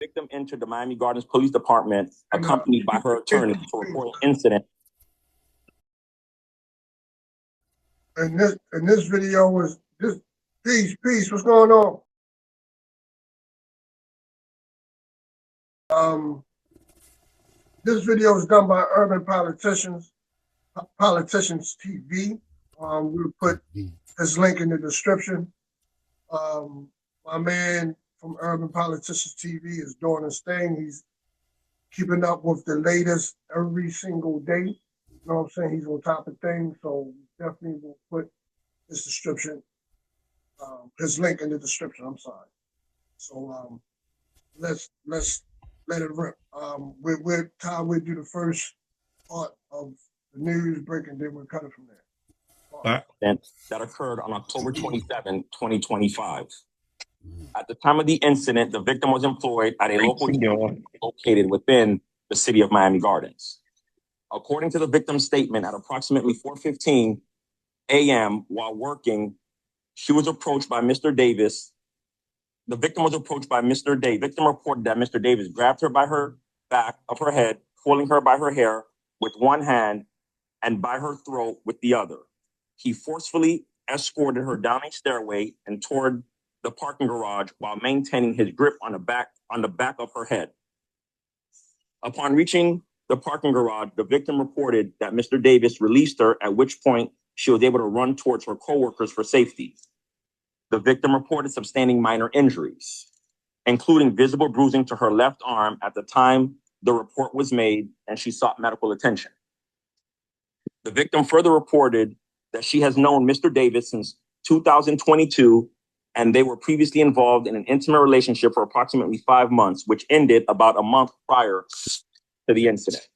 Victim entered the Miami Gardens Police Department, accompanied by her attorney, to report an incident. And this video was this peace. What's going on? This video is done by Urban Politicians TV. We'll put his link in the description. My man from Urban Politicians TV is doing his thing. He's keeping up with the latest every single day. You know what I'm saying? He's on top of things, so definitely will put his description, his link in the description. I'm sorry. So let's let it rip. We'll do the first part of the news break, and then we'll cut it from there. That occurred on October 27, 2025. At the time of the incident, the victim was employed at a local jail located within the city of Miami Gardens. According to the victim's statement, at approximately 4:15 a.m. while working, she was approached by Mr. Davis. The victim was approached by Mr. Davis. Victim reported that Mr. Davis grabbed her by her back of her head, pulling her by her hair with one hand and by her throat with the other. He forcefully escorted her down a stairway and toward the parking garage while maintaining his grip on the back of her head. Upon reaching the parking garage, the victim reported that Mr. Davis released her, at which point she was able to run towards her coworkers for safety. The victim reported sustaining minor injuries, including visible bruising to her left arm at the time the report was made, and she sought medical attention. The victim further reported that she has known Mr. Davis since 2022, and they were previously involved in an intimate relationship for approximately 5 months, which ended about a month prior to the incident.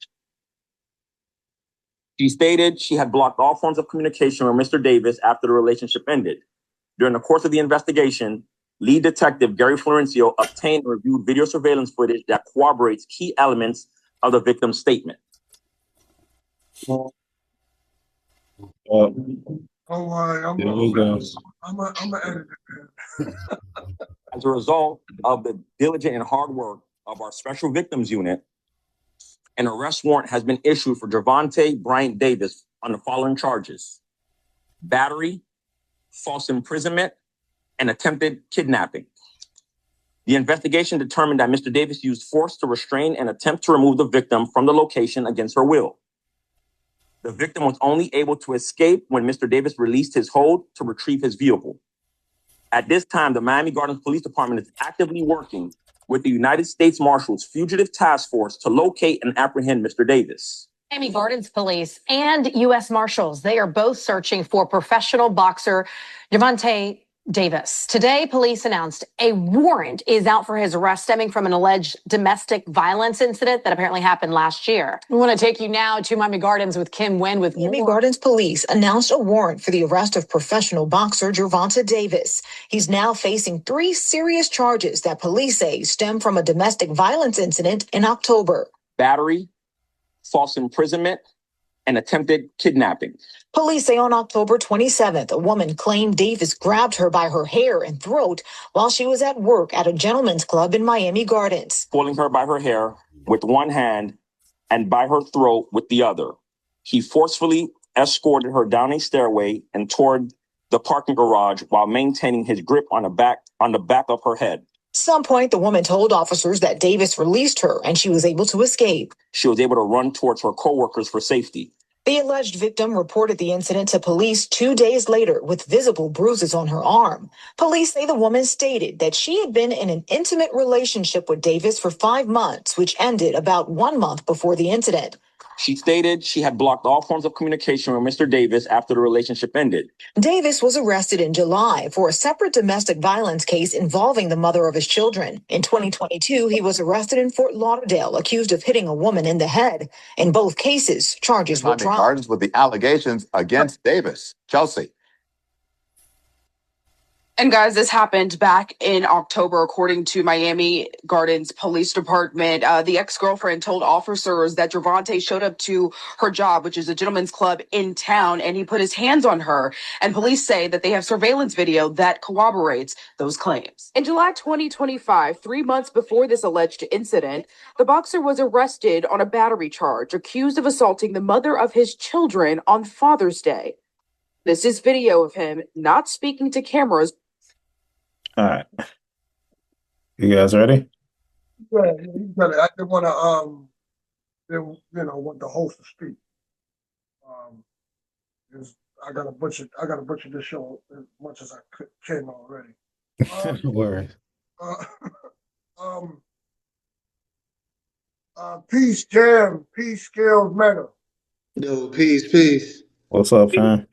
She stated she had blocked all forms of communication with Mr. Davis after the relationship ended. During the course of the investigation, lead detective Gary Florencio obtained and reviewed video surveillance footage that corroborates key elements of the victim's statement. I'm gonna edit it. As a result of the diligent and hard work of our Special Victims Unit, an arrest warrant has been issued for Gervonta Tank Davis on the following charges: battery, false imprisonment, and attempted kidnapping. The investigation determined that Mr. Davis used force to restrain and attempt to remove the victim from the location against her will. The victim was only able to escape when Mr. Davis released his hold to retrieve his vehicle. At this time, the Miami Gardens Police Department is actively working with the United States Marshals Fugitive Task Force to locate and apprehend Mr. Davis. Miami Gardens Police and U.S. Marshals, they are both searching for professional boxer Gervonta Davis. Today, police announced a warrant is out for his arrest stemming from an alleged domestic violence incident that apparently happened last year. We want to take you now to Miami Gardens with Kim Nguyen with Miami Gardens Police announced a warrant for the arrest of professional boxer Gervonta Davis. He's now facing 3 serious charges that police say stem from a domestic violence incident in October: battery, false imprisonment, and attempted kidnapping. Police say on October 27th, a woman claimed Davis grabbed her by her hair and throat while she was at work at a gentleman's club in Miami Gardens. Pulling her by her hair with one hand and by her throat with the other. He forcefully escorted her down a stairway and toward the parking garage while maintaining his grip on the back of her head. At some point, the woman told officers that Davis released her and she was able to escape. She was able to run towards her coworkers for safety. The alleged victim reported the incident to police 2 days later with visible bruises on her arm. Police say the woman stated that she had been in an intimate relationship with Davis for 5 months, which ended about 1 month before the incident. She stated she had blocked all forms of communication with Mr. Davis after the relationship ended. Davis was arrested in July for a separate domestic violence case involving the mother of his children. In 2022, he was arrested in Fort Lauderdale, accused of hitting a woman in the head. In both cases, charges were dropped. Gardens with the allegations against Davis. Chelsea. And guys, this happened back in October, according to Miami Gardens Police Department. The ex-girlfriend told officers that Gervonta showed up to her job, which is a gentleman's club in town, and he put his hands on her. And police say that they have surveillance video that corroborates those claims. In July 2025, 3 months before this alleged incident, the boxer was arrested on a battery charge, accused of assaulting the mother of his children on Father's Day. This is video of him not speaking to cameras. All right. You guys ready? Yeah, you got it. I didn't want to, want the host to speak. 'Cause I got to butcher this show as much as I can already. No worries. Peace, Jam. Peace, Skills, Mega. Yo, peace. What's up, fam?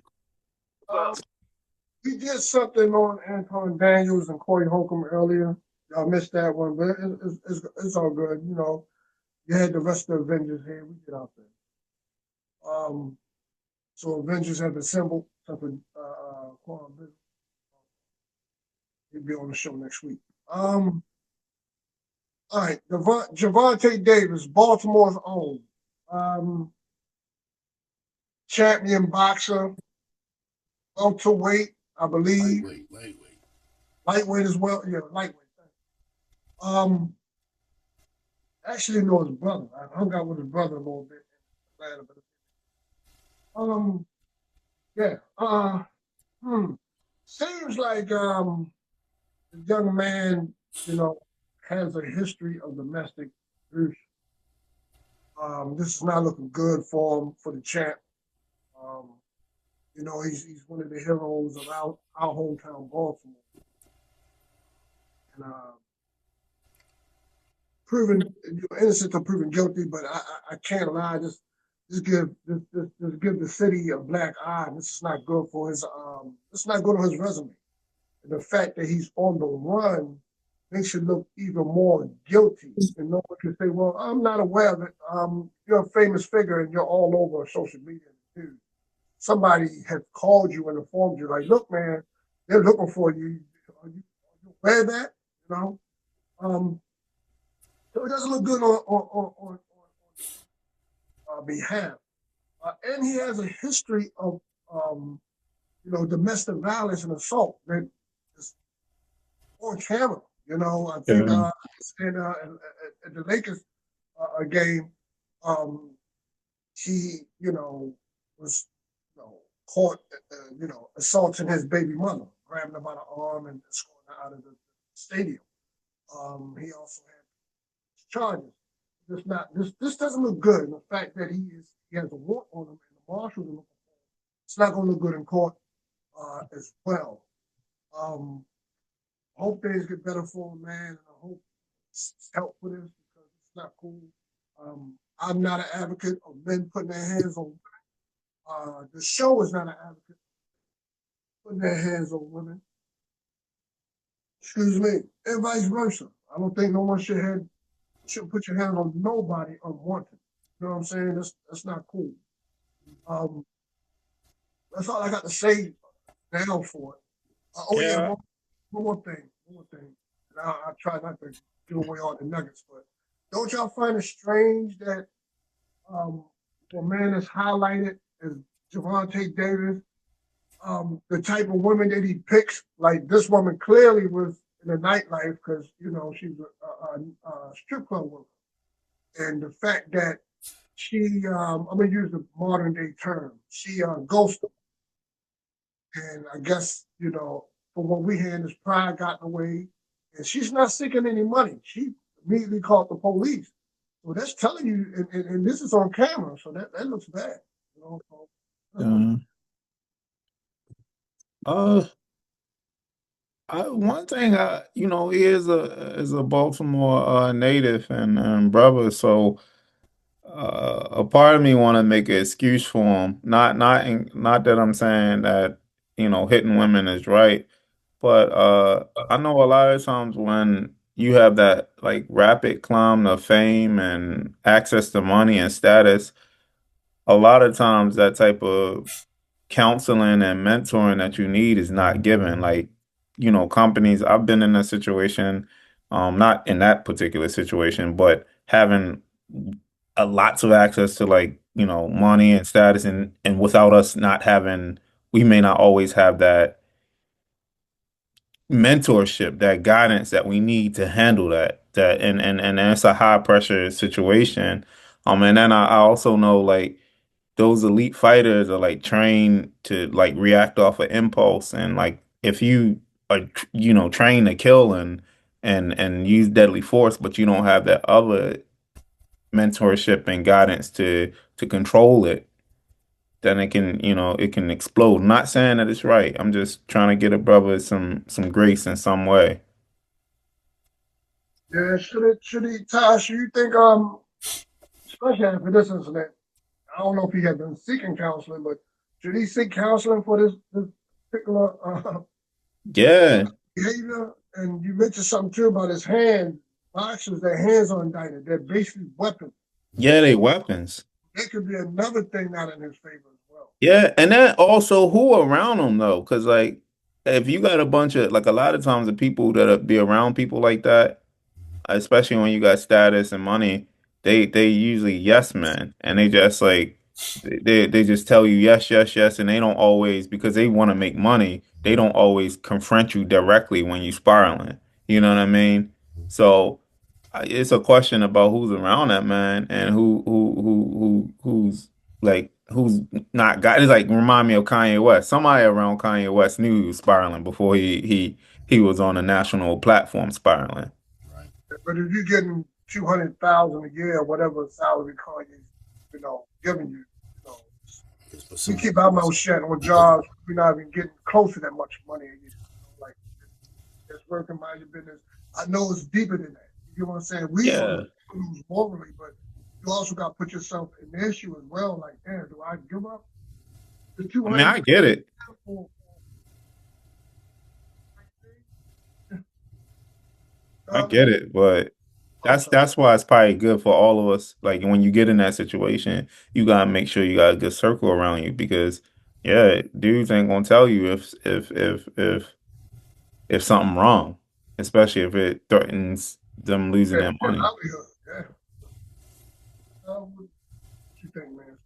We did something on Anton Daniels and Corey Holcomb earlier. Y'all missed that one, but it's all good. You know, you had the rest of the Avengers here. We get out there. So Avengers have assembled. Something. He'll be on the show next week. All right, Gervonta Davis, Baltimore's own, champion boxer, welterweight, I believe. Lightweight as well. Yeah, lightweight. Actually know his brother. I hung out with his brother a little bit in Atlanta. Seems like the young man, has a history of domestic abuse. This is not looking good for him, for the champ. He's one of the heroes of our hometown Baltimore. And proven innocent or proven guilty, but I can't lie. Just give the city a black eye. This is not good for his this is not good on his resume. And the fact that he's on the run makes you look even more guilty. And no one can say, well, I'm not aware of it. You're a famous figure and you're all over social media too. Somebody has called you and informed you, like, look, man, they're looking for you. Are you aware of that? So it doesn't look good on behalf. And he has a history of, domestic violence and assault that is on camera. I think at the Lakers game, he, was, caught, assaulting his baby mother, grabbing her by the arm and escorting her out of the stadium. He also had charges. This doesn't look good. And the fact that he has a warrant on him and the marshals are looking for him, it's not going to look good in court as well. Hope things get better for him, man, and I hope it's help with this because it's not cool. I'm not an advocate of men putting their hands on women. The show is not an advocate of putting their hands on women. Excuse me, and vice versa. I don't think no one should put your hands on nobody unwanted. You know what I'm saying? That's not cool. That's all I got to say now for it. One more thing. And I try not to give away all the nuggets, but don't y'all find it strange that a man is highlighted as Gervonta Davis, the type of women that he picks, like this woman clearly was in the nightlife because, she's a strip club woman. And the fact that she, I'm going to use the modern day term, she ghosted. And I guess, from what we hear, his pride got in the way. And she's not seeking any money. She immediately called the police. So that's telling you, and this is on camera, so that looks bad. One thing, he is a Baltimore native and brother, so a part of me want to make an excuse for him. Not that I'm saying that hitting women is right, but I know a lot of times when you have that like rapid climb to fame and access to money and status, a lot of times that type of counseling and mentoring that you need is not given. Like companies. I've been in a situation, not in that particular situation, but having lots of access to like, money and status, and without us not having, we may not always have that mentorship, that guidance that we need to handle that and it's a high pressure situation. And then I also know like those elite fighters are like trained to like react off of impulse, and like if you are trained to kill and use deadly force, but you don't have that other mentorship and guidance to control it, then it can explode. Not saying that it's right. I'm just trying to get a brother some grace in some way. Yeah, should he, Tosh, you think, especially after this incident, I don't know if he had been seeking counseling, but should he seek counseling for this particular Yeah, behavior? And you mentioned something too about his hand. Boxers, their hands are indicted. They're basically weapons. yeah, they weapons. That could be another thing not in his favor as well. Yeah, and then also who around them though, because like if you got a bunch of like a lot of times the people that be around people like that, especially when you got status and money, they usually yes men, and they just like they just tell you yes, yes, yes, and they don't always, because they want to make money, they don't always confront you directly when you spiraling. You know what I mean? So it's a question about who's around that man and who's not got. It's like remind me of Kanye West. Somebody around Kanye West knew he was spiraling before he was on a national platform spiraling. But if you're getting 200,000 a year or whatever salary Kanye's, giving you, we keep our mouth shut on jobs. We're not even getting close to that much money. Like it's working mind your business. I know it's deeper than that. You know what I'm saying? We Yeah. lose morally, but you also got to put yourself in the issue as well. Like, damn, do I give up the I 200? mean, I get it. I get it, but that's why it's probably good for all of us. Like when you get in that situation, you gotta make sure you got a good circle around you, because yeah, dudes ain't gonna tell you if something wrong, especially if it threatens them losing their money. Yeah. What you think, man?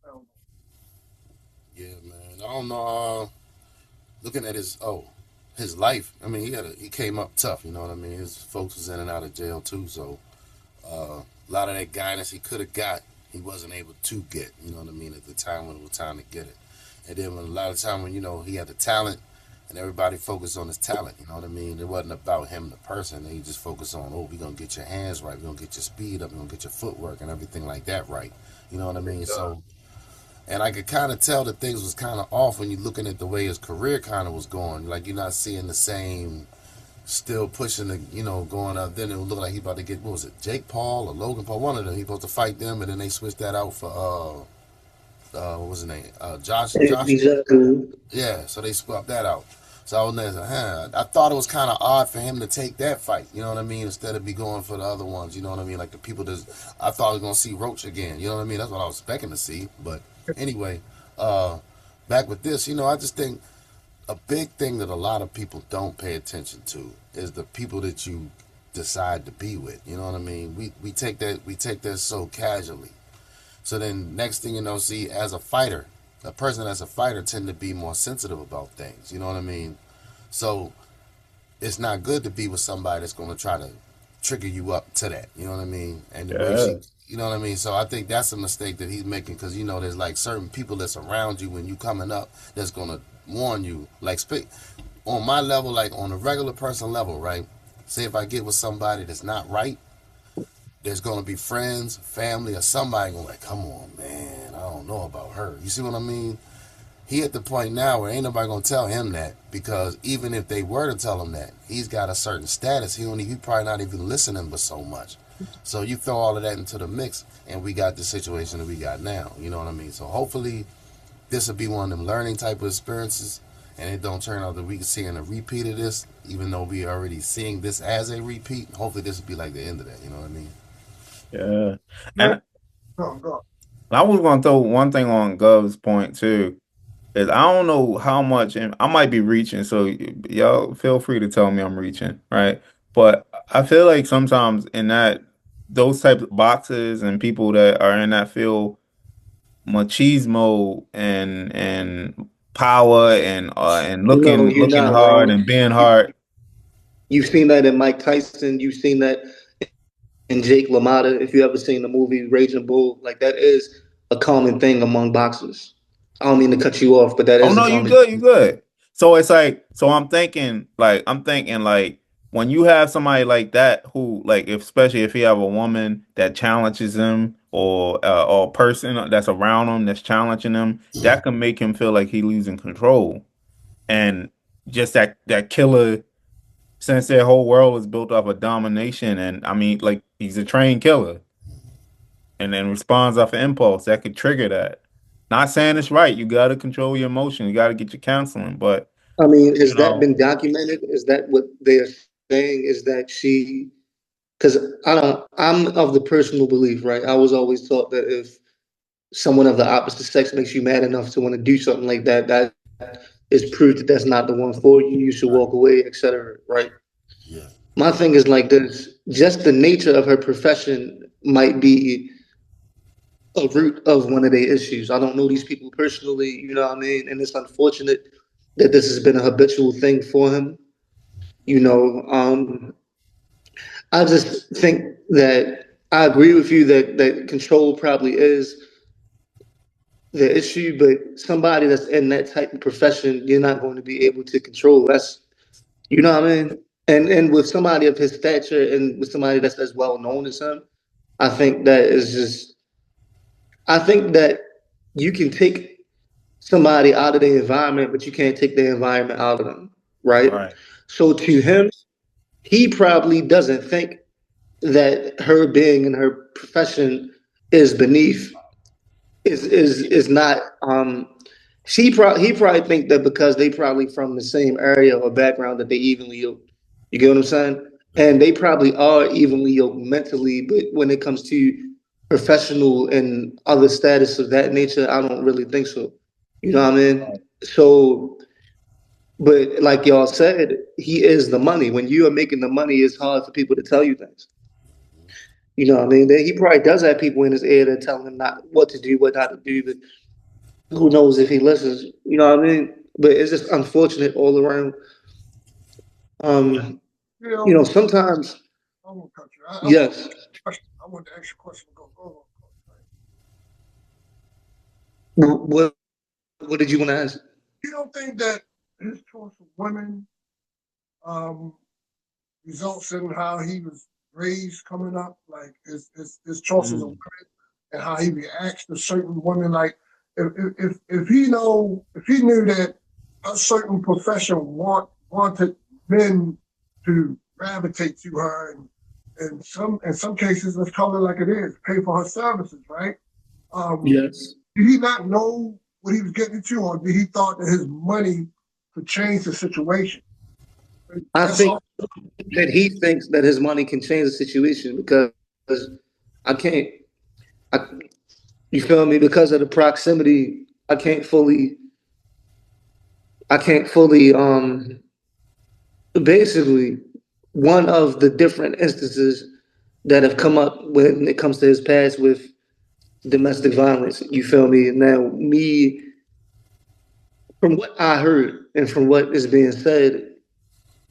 Yeah, man. I don't know. Looking at his life. I mean, he came up tough. You know what I mean? His folks was in and out of jail too. So a lot of that guidance he could have got, he wasn't able to get. You know what I mean? At the time when it was time to get it. And then a lot of time when he had the talent, and everybody focused on his talent. You know what I mean? It wasn't about him, the person. They just focused on, we're gonna get your hands right. We're gonna get your speed up. We're gonna get your footwork and everything like that right. You know what I mean? So. And I could kind of tell that things was kind of off when you're looking at the way his career kind of was going. Like you're not seeing the same, still pushing the, going up. Then it would look like he about to get, what was it, Jake Paul or Logan Paul? One of them. He supposed to fight them, and then they switched that out for what was his name? Josh. Exactly. Yeah, so they swapped that out. So I was like, I thought it was kind of odd for him to take that fight. You know what I mean? Instead of be going for the other ones. You know what I mean? Like the people that I thought I was gonna see Roach again. You know what I mean? That's what I was expecting to see, but. Anyway, back with this, I just think a big thing that a lot of people don't pay attention to is the people that you decide to be with. You know what I mean? We take that so casually. So then next thing you know, see, as a fighter, a person as a fighter tend to be more sensitive about things. You know what I mean? So it's not good to be with somebody that's going to try to trigger you up to that. You know what I mean? And the way she. You know what I mean? So I think that's a mistake that he's making, because, there's like certain people that's around you when you coming up that's going to warn you. Like, on my level, like on a regular person level, right? Say if I get with somebody that's not right, there's going to be friends, family, or somebody going like, come on, man, I don't know about her. You see what I mean? He at the point now where ain't nobody going to tell him that, because even if they were to tell him that, he's got a certain status. He probably not even listening but so much. So you throw all of that into the mix, and we got the situation that we got now. You know what I mean? So hopefully this will be one of them learning type of experiences, and it don't turn out that we can see a repeat of this, even though we already seeing this as a repeat. Hopefully this will be like the end of that. You know what I mean? Yeah. Yeah. And I was going to throw one thing on Gov's point too, is I don't know how much, and I might be reaching, so y'all feel free to tell me I'm reaching, right? But I feel like sometimes in that those types of boxes and people that are in that field, machismo and power and You know, you're looking not hard wrong. and being hard. You've seen that in Mike Tyson. You've seen that in Jake LaMotta. If you ever seen the movie Raging Bull, like that is a common thing among boxers. I don't mean to cut you off, but that Oh is a no, you common good, you thing. good. So it's like, so I'm thinking like when you have somebody like that who like if, especially if you have a woman that challenges him or a person that's around him that's challenging him, that can make him feel like he losing control. And just that killer, since their whole world is built off of domination, and I mean like he's a trained killer and then responds off of impulse, that could trigger that. Not saying it's right. You got to control your emotion. You got to get your counseling. But I mean, has you that know, been documented? Is that what they're saying? Is that she? Because I don't. I'm of the personal belief, right? I was always taught that if someone of the opposite sex makes you mad enough to want to do something like that, that is proof that that's not the one for you. You should walk away, etc. Right? Yeah. My thing is like this: just the nature of her profession might be a root of one of their issues. I don't know these people personally, you know what I mean? And it's unfortunate that this has been a habitual thing for him. You know, I just think that I agree with you that control probably is the issue, but somebody that's in that type of profession, you're not going to be able to control. That's you know what I mean? And with somebody of his stature and with somebody that's as well known as him, I think that is just I think that you can take somebody out of the environment, but you can't take the environment out of them, right? right, So to him, he probably doesn't think that her being in her profession is beneath is not he probably think that because they probably from the same area or background that they evenly yoked. You get what I'm saying? And they probably are evenly yoked mentally, but when it comes to professional and other status of that nature, I don't really think so. You know what I mean? So, but like y'all said, he is the money. When you are making the money, it's hard for people to tell you things. You know what I mean? He probably does have people in his ear that tell him not what to do, what not to do, but who knows if he listens? You know what I mean? But it's just unfortunate all around. Um, You you know, know, sometimes I won't cut you. yes. I want to ask you a question. Go. What what did you want to ask? You don't think that his choice of women um, results in how he was raised coming up, like his choices of mm, women and how he reacts to certain women. Like if he knew that a certain profession wanted men to gravitate to her and in some cases let's call it like it is, pay for her services, right? Um, Yes. did he not know what he was getting into, or did he thought that his money could change the situation? I That's think all. that he thinks that his money can change the situation because I can't. I, you feel me? Because of the proximity, I can't fully. Basically, one of the different instances that have come up when it comes to his past with domestic violence. You feel me? Now, me, from what I heard and from what is being said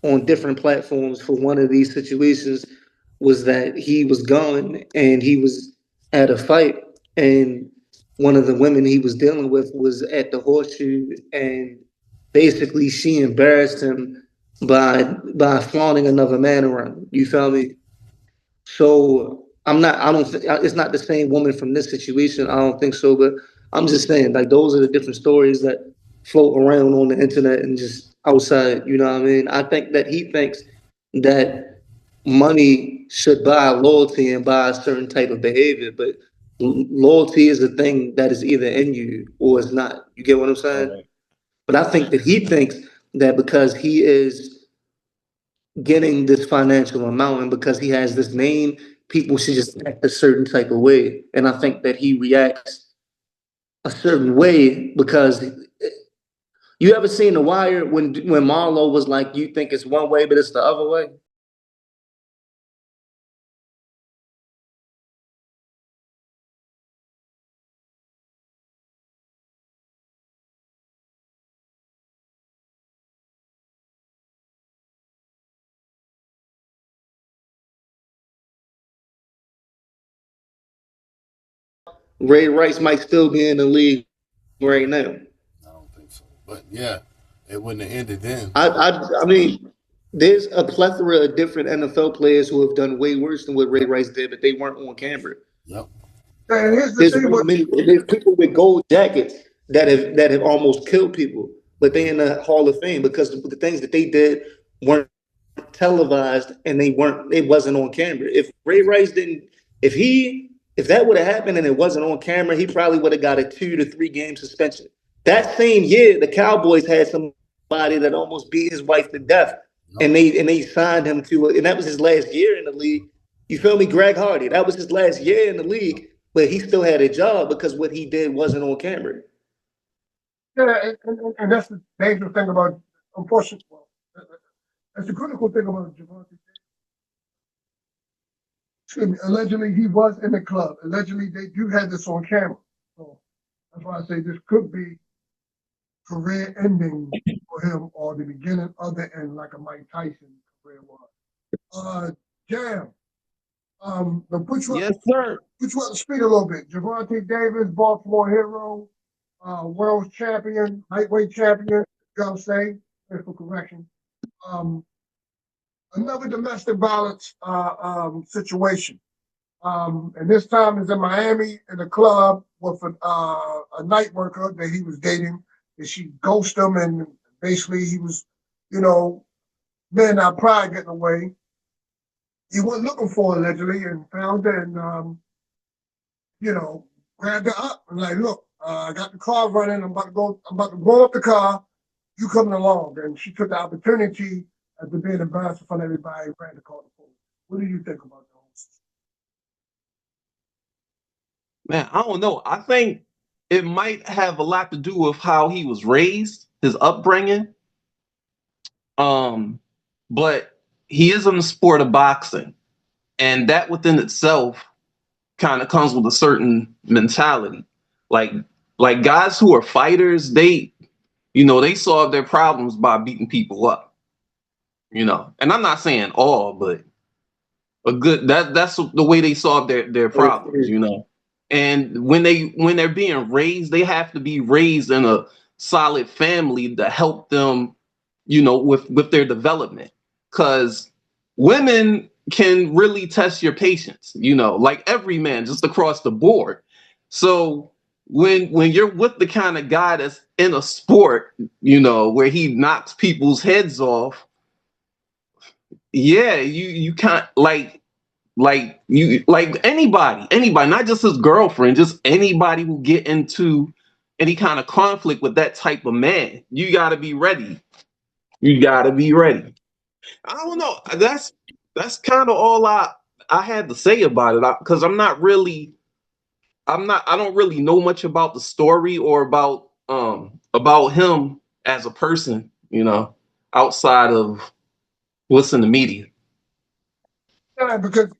on different platforms for one of these situations, was that he was gone and he was at a fight, and one of the women he was dealing with was at the horseshoe, and basically she embarrassed him by flaunting another man around. You feel me? So I'm not. I don't. It's not the same woman from this situation. I don't think so. But I'm just saying, like those are the different stories that float around on the internet and just outside. You know what I mean? I think that he thinks that money should buy loyalty and buy a certain type of behavior, but loyalty is a thing that is either in you or it's not. You get what I'm saying? right. But I think that he thinks that because he is getting this financial amount and because he has this name, people should just act a certain type of way. And I think that he reacts a certain way because You ever seen The Wire when Marlo was like, "You think it's one way, but it's the other way"? Ray Rice might still be in the league right now. I don't think so. But yeah, it wouldn't have ended then. I mean, there's a plethora of different NFL players who have done way worse than what Ray Rice did, but they weren't on camera. Yep. And here's the There's thing about there's people with gold jackets that have almost killed people, but they in the Hall of Fame because the things that they did weren't televised and it wasn't on camera. If Ray Rice didn't, if that would have happened and it wasn't on camera, he probably would have got a 2 to 3 game suspension. That same year, the Cowboys had somebody that almost beat his wife to death, and they signed him to, and that was his last year in the league. You feel me, Greg Hardy? That was his last year in the league, but he still had a job because what he did wasn't on camera. yeah, and that's the dangerous thing about, unfortunately, well, that's the critical thing about Gervonta. Excuse me, allegedly he was in the club. Allegedly they do have this on camera. So that's why I say this could be career ending for him or the beginning of the end, like a Mike Tyson career was. Jam. Yes, sir. Put you up to speed a little bit. Gervonta Davis, Baltimore hero, world champion, lightweight champion, I'll say, for correction. Another domestic violence situation. And this time is in Miami in a club with a night worker that he was dating, and she ghosted him, and basically he was, men our pride getting away. He went looking for her allegedly and found her and, grabbed her up and like, look, I got the car running. I'm about to blow up the car. You coming along? And she took the opportunity after being embarrassed in front of everybody, ran to call the police. What do you think about those? Man, I don't know. I think it might have a lot to do with how he was raised, his upbringing. But he is in the sport of boxing, and that within itself kind of comes with a certain mentality. Like like guys who are fighters, they solve their problems by beating people up. And I'm not saying all, but a good that's the way they solve their problems. And when they're being raised, they have to be raised in a solid family to help them, with their development. Because women can really test your patience, like every man, just across the board. So when you're with the kind of guy that's in a sport, where he knocks people's heads off, yeah, you can't like anybody, not just his girlfriend, just anybody who get into any kind of conflict with that type of man, you gotta be ready. You gotta be ready. I don't know. That's kind of all I had to say about it, because I don't really know much about the story or about him as a person, outside of what's in the media. Yeah, because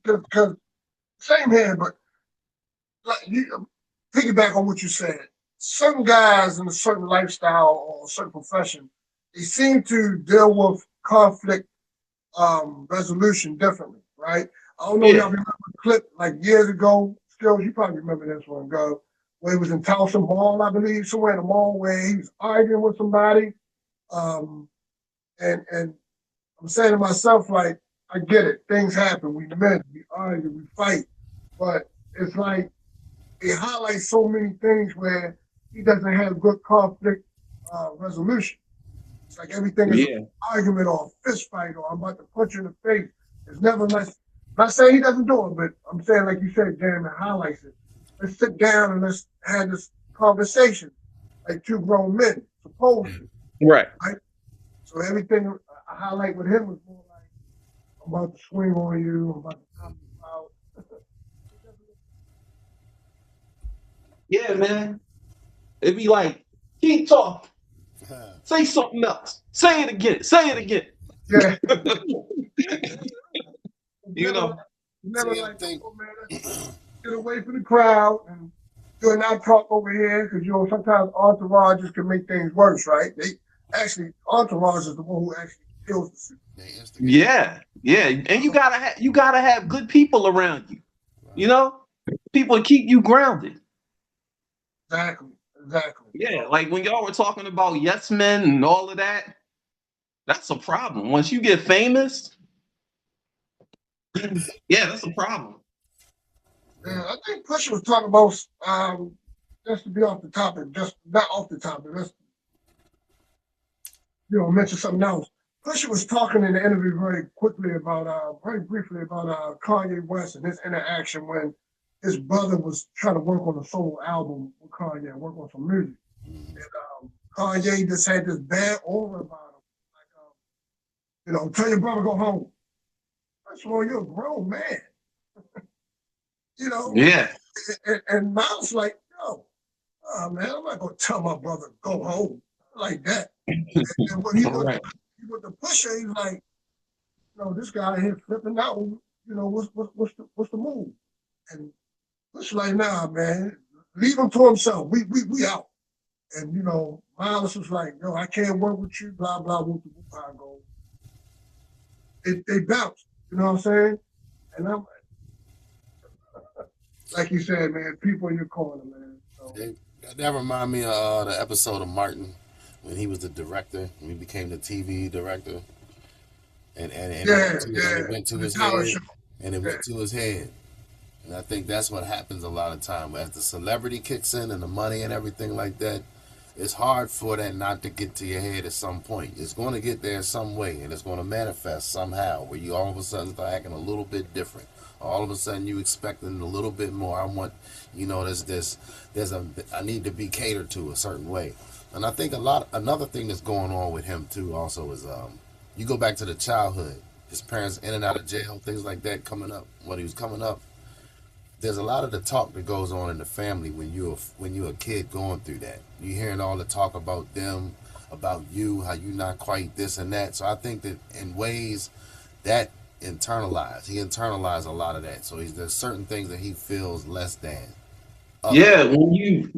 same here, but like you piggyback on what you said. Some guys in a certain lifestyle or a certain profession, they seem to deal with conflict resolution differently, right? I don't know if y'all remember the clip like years ago. Skills, you probably remember this one, go where he was in Towson Mall, I believe, somewhere in the mall where he was arguing with somebody. And I'm saying to myself, like, I get it. Things happen. We men, we argue, we fight. But it's like it highlights so many things where he doesn't have good conflict resolution. It's like everything is an argument or a fist fight or I'm about to punch you in the face. It's never like, I'm not saying he doesn't do it, but I'm saying, like you said, damn, it highlights it. Let's sit down and let's have this conversation like two grown men, supposed to. Right. So everything I highlight with him was more like, I'm about to swing on you, I'm about to knock you out. Yeah, man. It'd be like, keep talking. Say something else. Say it again. Say it again. Yeah. You know. Never like, oh man, let's get away from the crowd and do an out talk over here, because you know sometimes entourages can make things worse, right? Entourage is the one who actually kills the city. Yeah, and you gotta have good people around you. You know, people to keep you grounded. Exactly. Yeah, like when y'all were talking about yes men and all of that, that's a problem. Once you get famous, yeah, that's a problem. Yeah, I think Pusha was talking about, just to be off the topic, just not off the topic, let's mention something else. Pusha was talking in the interview very briefly about Kanye West and his interaction when his brother was trying to work on a solo album with Kanye, work on some music. And Kanye just had this bad aura about him. Like, tell your brother go home. First of all, you're a grown man. Yeah. And Miles like, man, I'm not gonna tell my brother go home like that. And when he with the Pusha, he's like, this guy here flipping out. What's the move? And Pusha like, nah, man, leave him to himself. We out. And Miles was like, I can't work with you. Blah blah. Whoop the whoop. I go. They bounced. You know what I'm saying? And I'm like you said, man, people in your corner, man. So. That remind me of the episode of Martin when he was the director, when he became the TV director, and it went to his head, and it went to his head. And I think that's what happens a lot of time. As the celebrity kicks in and the money and everything like that, it's hard for that not to get to your head at some point. It's going to get there some way, and it's going to manifest somehow where you all of a sudden start acting a little bit different. All of a sudden you expecting a little bit more. I want, I need to be catered to a certain way. And I think another thing that's going on with him too also is, you go back to the childhood, his parents in and out of jail, things like that coming up, when he was coming up. There's a lot of the talk that goes on in the family when you're a kid going through that. You're hearing all the talk about them, about you, how you not quite this and that. So I think that in ways that he internalized a lot of that. So there's certain things that he feels less than. Yeah, when you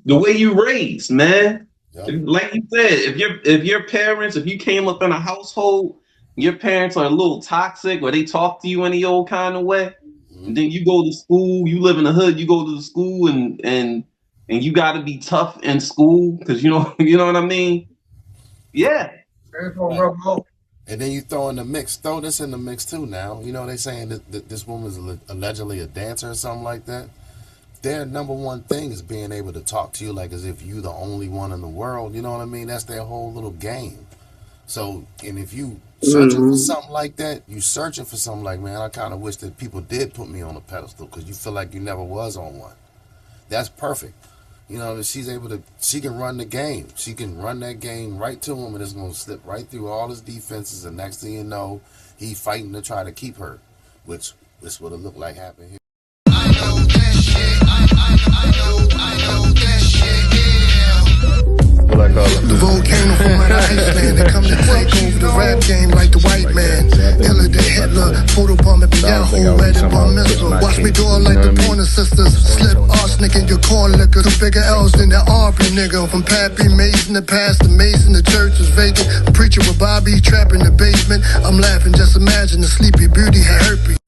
the way you raised, man. Yep. Like you said, if you came up in a household, your parents are a little toxic or they talk to you any old kind of way, and then you go to school, you live in the hood, you go to the school and you got to be tough in school because you know what I mean. Yeah. And then you throw this in the mix too now. They saying that this woman's allegedly a dancer or something like that. Their number one thing is being able to talk to you like as if you the only one in the world. You know what I mean? That's their whole little game. So, and if you searching for something like that, man, I kind of wish that people did put me on a pedestal because you feel like you never was on one. That's perfect. She can run the game. She can run that game right to him and it's going to slip right through all his defenses. And next thing you know, he fighting to try to keep her, which is what it looked like happened here. The volcano from my Iceland. They come to take over the rap game like the white man. Hiller than Hitler, photobomb at Yahoo, read it bomb missile. Watch me do it like the Pointer Sisters. Slip arsenic in your corn liquor. Two bigger L's than the Aubrey nigga. From Pappy Mason to Pastor Mason, the church is vacant. Preacher with Bobby trapped in the basement. I'm laughing, just imagine the Sleepy Beauty had herpes.